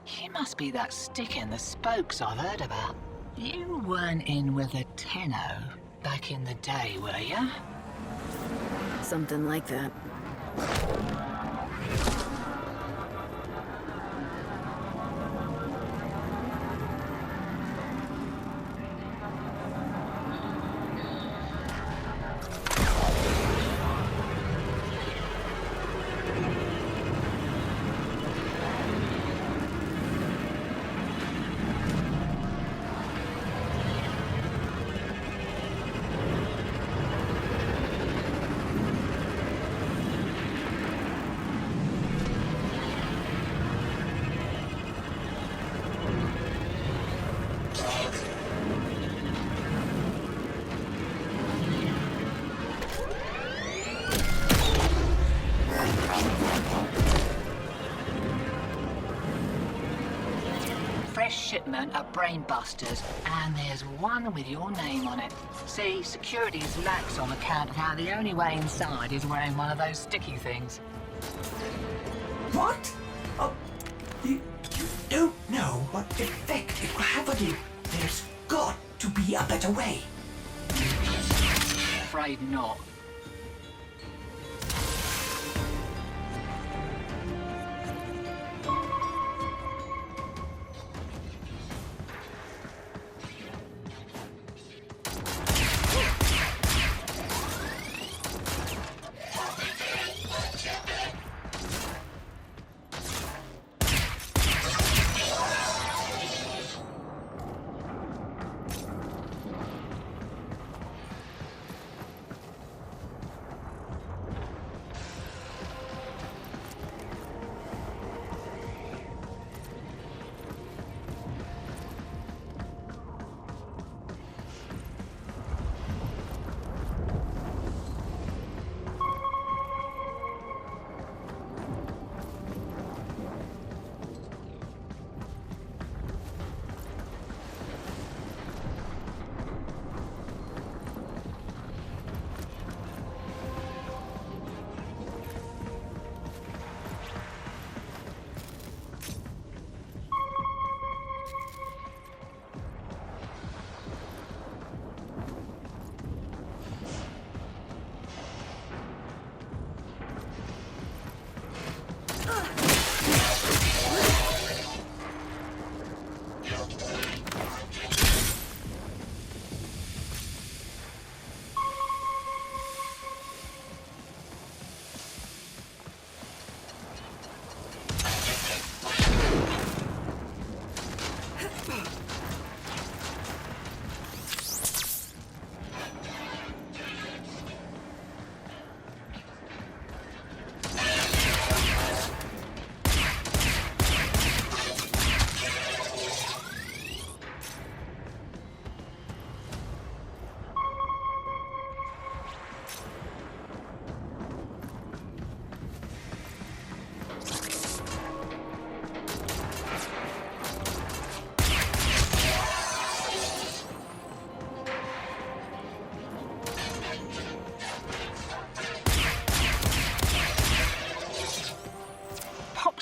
You must be that stick in the spokes I've heard about. You weren't in with a tenno back in the day, were ya? Something like that. Shipment of brainbusters, and there's one with your name on it. See, security is lax on account of how the only way inside is wearing one of those sticky things. What? Oh, you don't know what effect it will have on you. There's got to be a better way. Afraid not.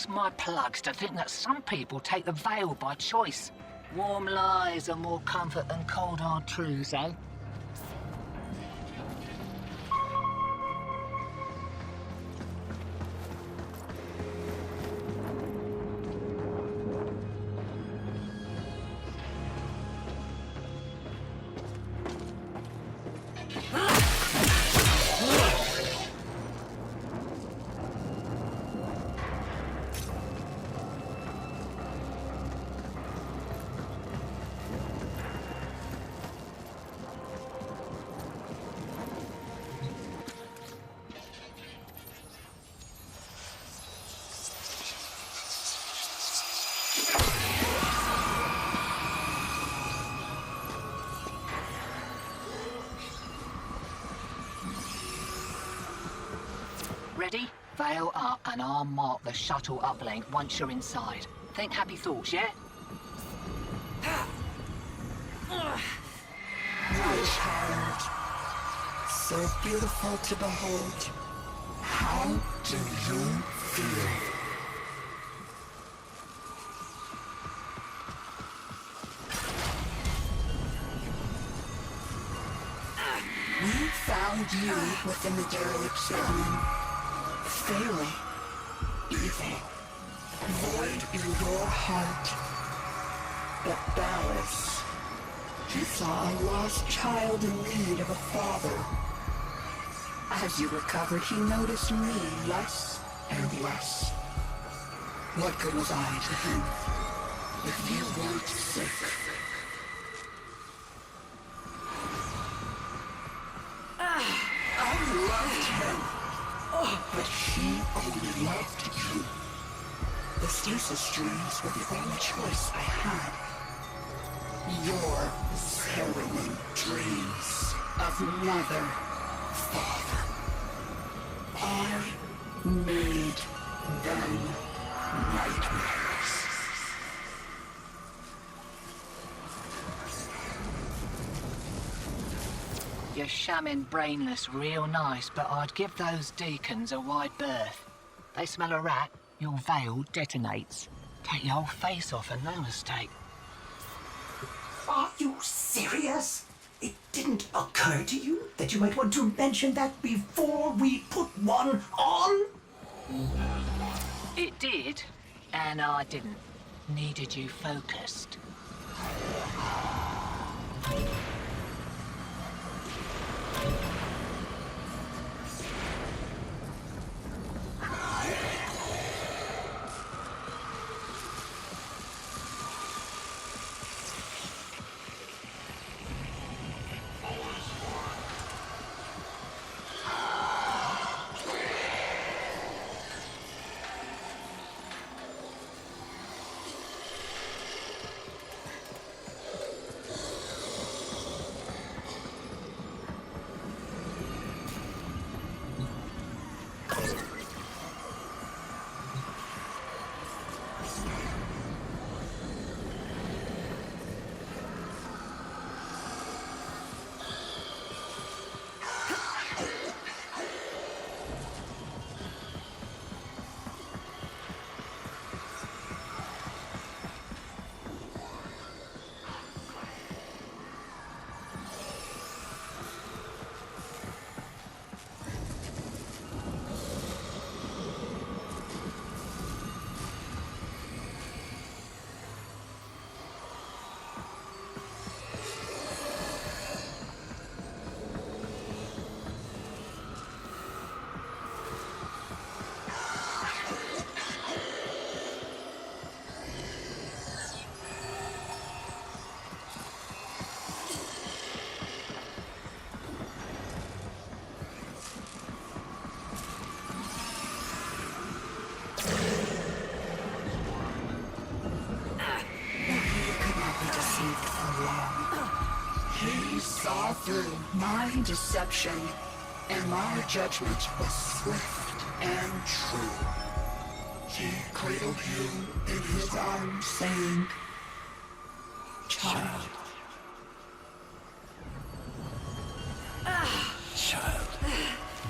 My plugs to think that some people take the veil by choice. Warm lies are more comfort than cold hard truths, eh? Ready? Veil up and I'll mark the shuttle uplink once you're inside. Think happy thoughts, yeah? My child, so beautiful to behold. How do you feel? found you within the derelict zone. Failing. Evil. Void in your heart. But Ballas. You saw a lost child in need of a father. As you recovered, he noticed me less and less. What good was I to him? If you weren't sick. I loved him. But he only loved you. The stasis dreams were the only choice I had. Your harrowing dreams of mother, father. I made them nightmares. You're shamming brainless real nice, but I'd give those deacons a wide berth. They smell a rat, your veil detonates. Take your whole face off and no mistake. Are you serious? It didn't occur to you that you might want to mention that before we put one on? It did, and I didn't. Needed you focused. He saw through my deception, and my judgment was swift and true. He cradled you in his arms, saying, "Child." Child,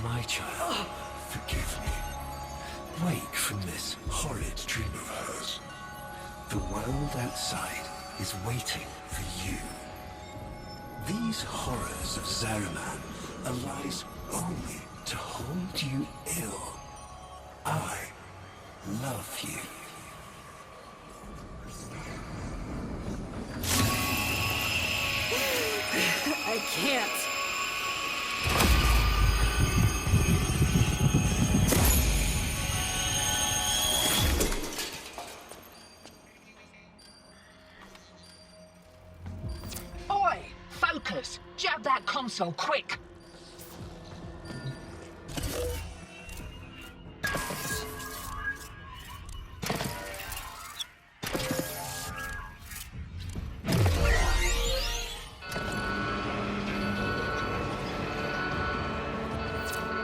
my child, forgive me. Wake from this horrid dream of hers. The world outside is waiting for you. These horrors of Zariman are lies only to hold you ill. I love you. I can't. Oi! Focus! Jab that console, quick!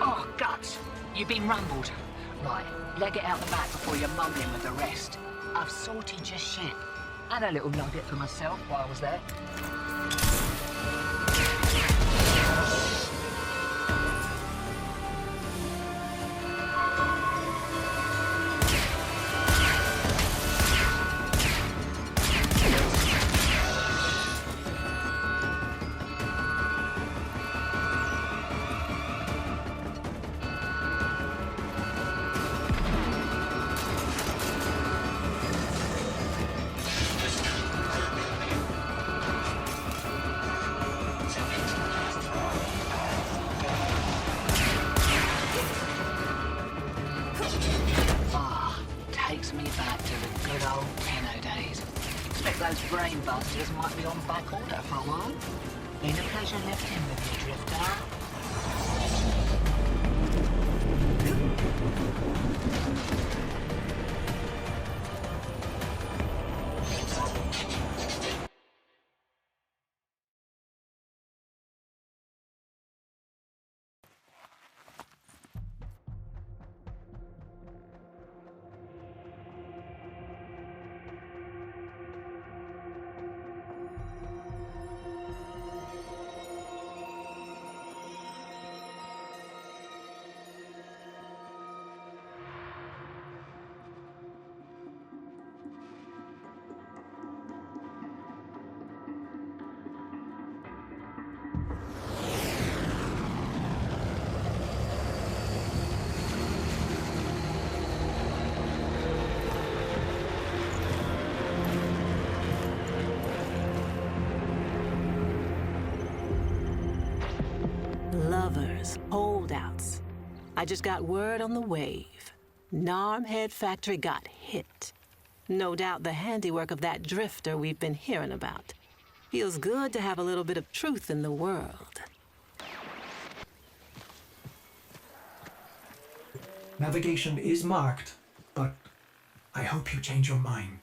Oh, guts! You've been rumbled. Right, leg it out the back before you mum in with the rest. I've sorted your shit. And a little nugget for myself while I was there. expect those brain busters might be on back order for a while. Been a pleasure lifting with you, Drifter. Lovers, holdouts. I just got word on the wave. Narmhead Factory got hit. No doubt the handiwork of that drifter we've been hearing about. Feels good to have a little bit of truth in the world. Navigation is marked, but I hope you change your mind.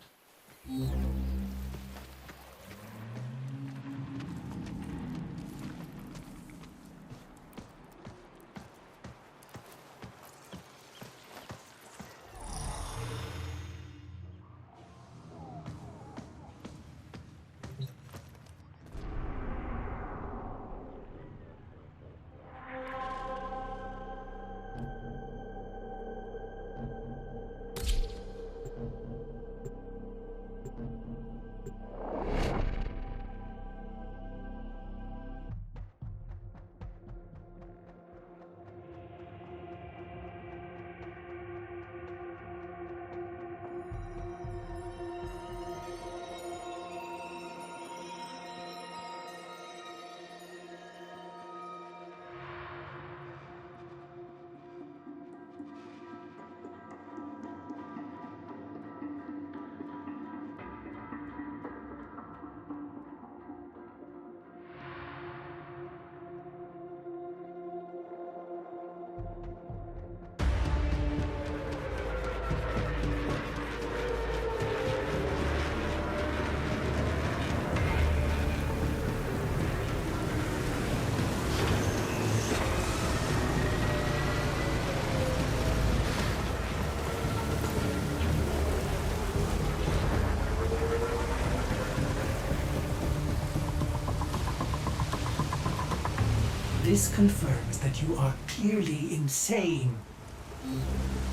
This confirms that you are clearly insane.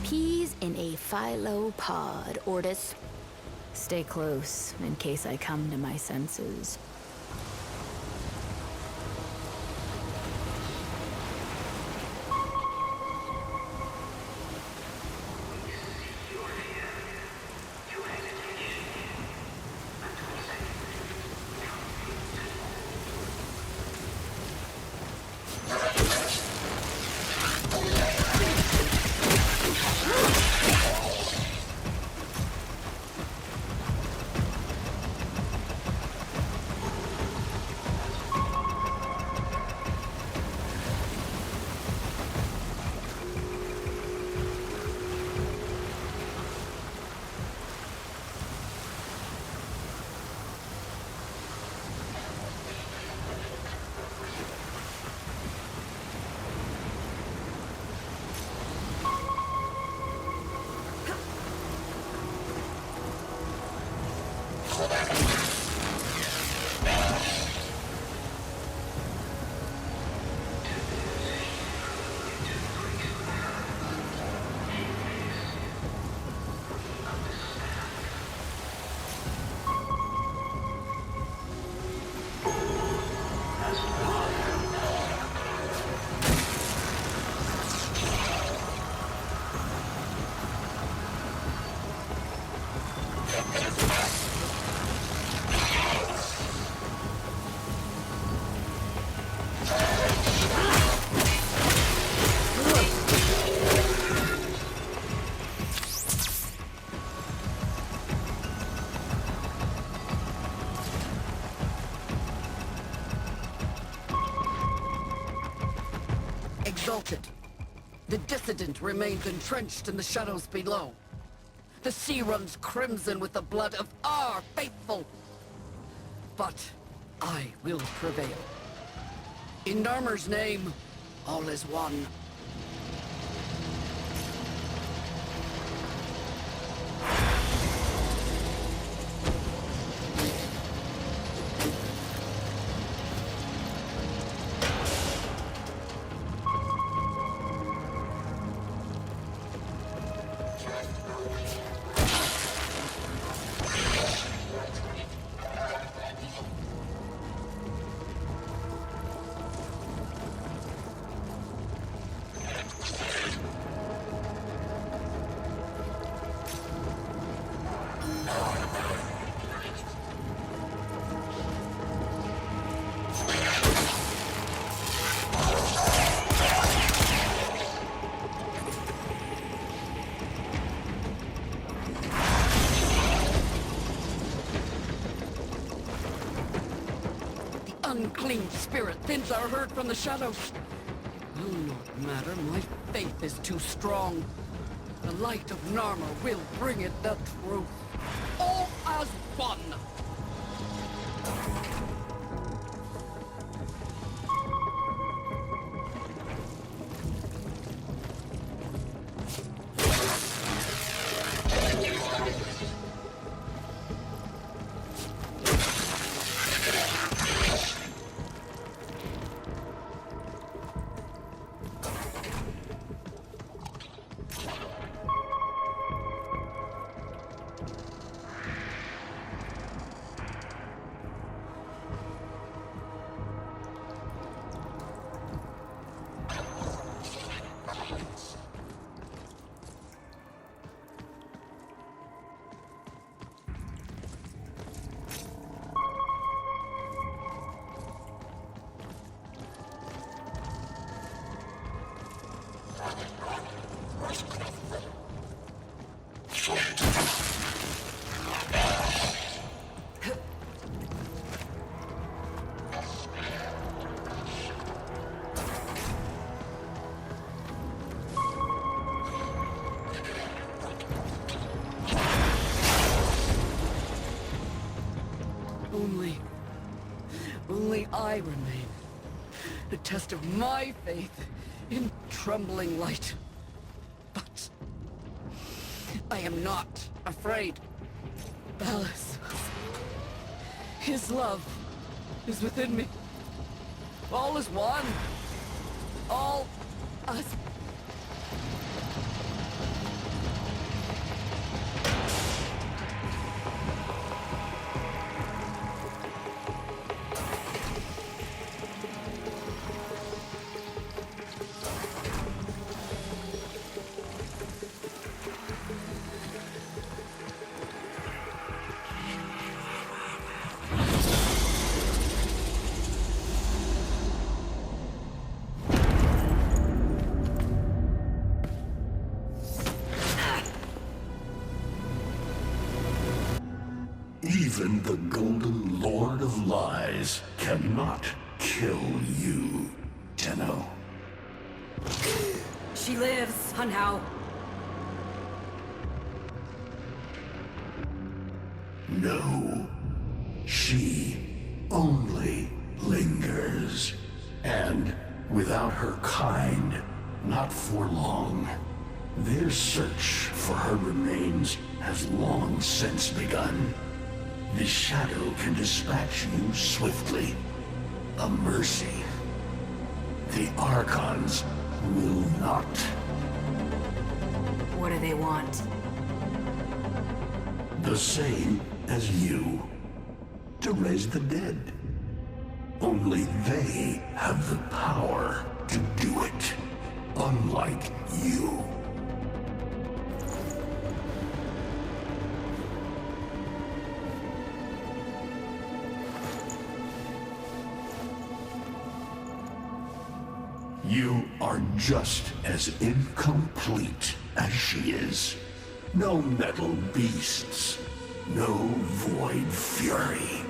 Peas in a phylopod, Ortis. Stay close, in case I come to my senses. exalted. The dissident remains entrenched in the shadows below. The sea runs crimson with the blood of our faithful. But I will prevail. In Narmer's name, all is one. Unclean spirit thins our herd from the shadows. Will not matter, my faith is too strong. The light of Narmer will bring it the truth. All as one! Only I remain. The test of my faith in trembling light. But I am not afraid. Ballas, his love is within me. All is one. All us. Even the Golden Lord of Lies cannot kill you, Tenno. She lives, somehow. No. She only lingers. And without her kind, not for long. Their search for her remains has long since begun. The shadow can dispatch you swiftly. A mercy. The Archons will not. What do they want? The same as you. To raise the dead. Only they have the power to do it. Unlike you. You are just as incomplete as she is. No metal beasts, no void fury.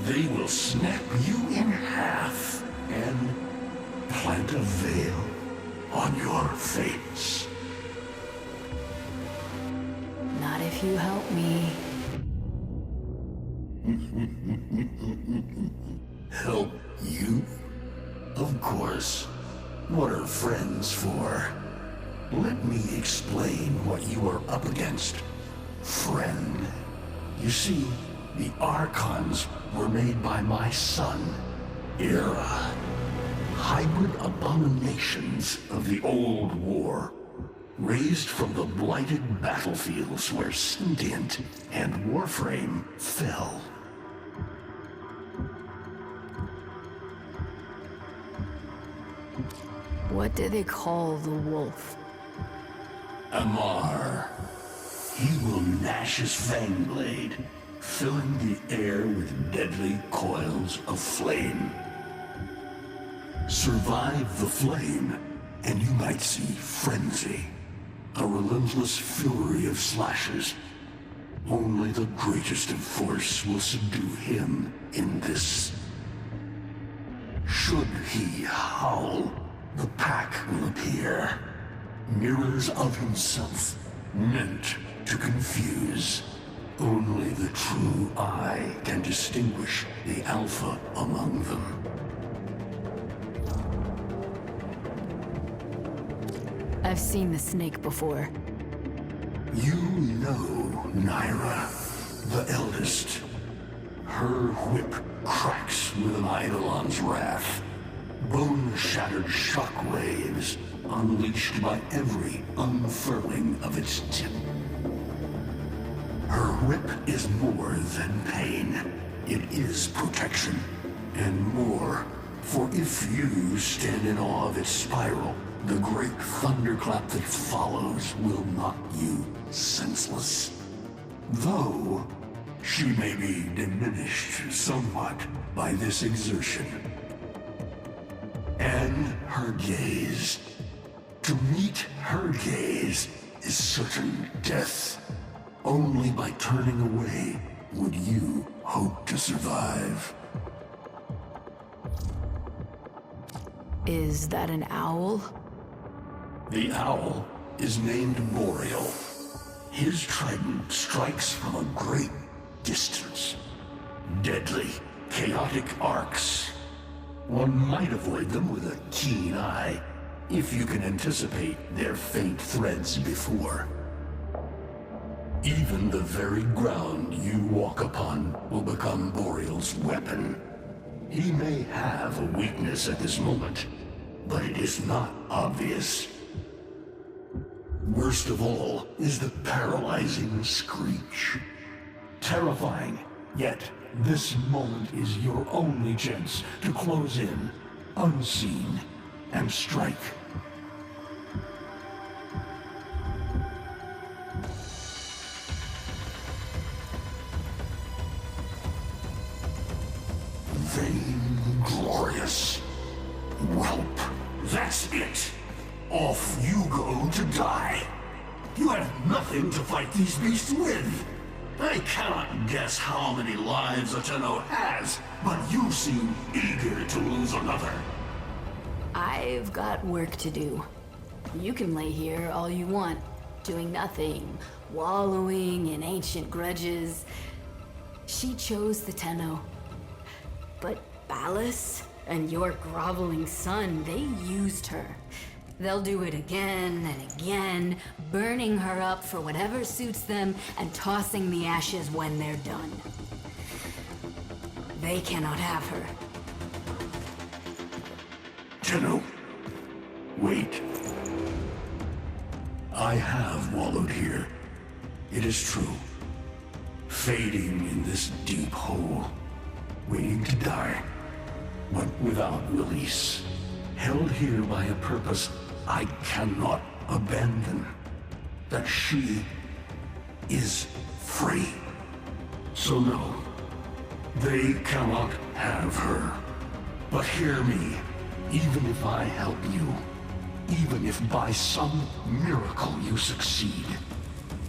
They will snap you in half and plant a veil on your fates. Not if you help me. Help you? Of course. What are friends for? Let me explain what you are up against, friend. You see, the Archons were made by my son, Era. Hybrid abominations of the old war, raised from the blighted battlefields where Sentient and Warframe fell. What do they call the wolf? Amar. He will gnash his fang blade, filling the air with deadly coils of flame. Survive the flame, and you might see frenzy. A relentless fury of slashes. Only the greatest of force will subdue him in this. Should he howl, the pack will appear. Mirrors of himself, meant to confuse. Only the true eye can distinguish the alpha among them. I've seen the snake before. You know Naira, the eldest. Her whip cracks with an Eidolon's wrath. Bone-shattered shockwaves unleashed by every unfurling of its tip. Her whip is more than pain. It is protection, and more. For if you stand in awe of its spiral, the great thunderclap that follows will knock you senseless. Though, she may be diminished somewhat by this exertion. And her gaze. To meet her gaze is certain death. Only by turning away would you hope to survive. Is that an owl? The owl is named Boreal. His trident strikes from a great distance. Deadly, chaotic arcs. One might avoid them with a keen eye, if you can anticipate their faint threads before. Even the very ground you walk upon will become Boreal's weapon. He may have a weakness at this moment, but it is not obvious. Worst of all is the paralyzing screech. Terrifying, yet this moment is your only chance to close in, unseen, and strike. Vainglorious. Whelp, that's it. Off you go to die. You have nothing to fight these beasts with. I cannot guess how many lives Ateno has, but you seem eager to lose another. I've got work to do. You can lay here all you want, doing nothing, wallowing in ancient grudges. She chose the Tenno. But Ballas and your groveling son, they used her. They'll do it again and again, burning her up for whatever suits them and tossing the ashes when they're done. They cannot have her. Tenno, wait. I have wallowed here. It is true. Fading in this deep hole, waiting to die, but without release. Held here by a purpose I cannot abandon. That she is free. So no, they cannot have her. But hear me, even if I help you, even if by some miracle you succeed,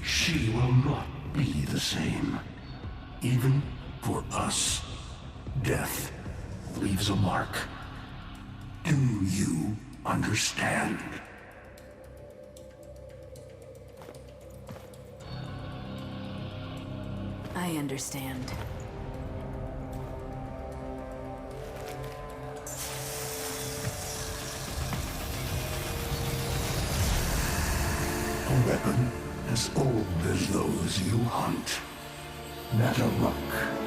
she will not be the same. Even for us, death leaves a mark. Do you understand? I understand. A weapon as old as those you hunt. Not a rock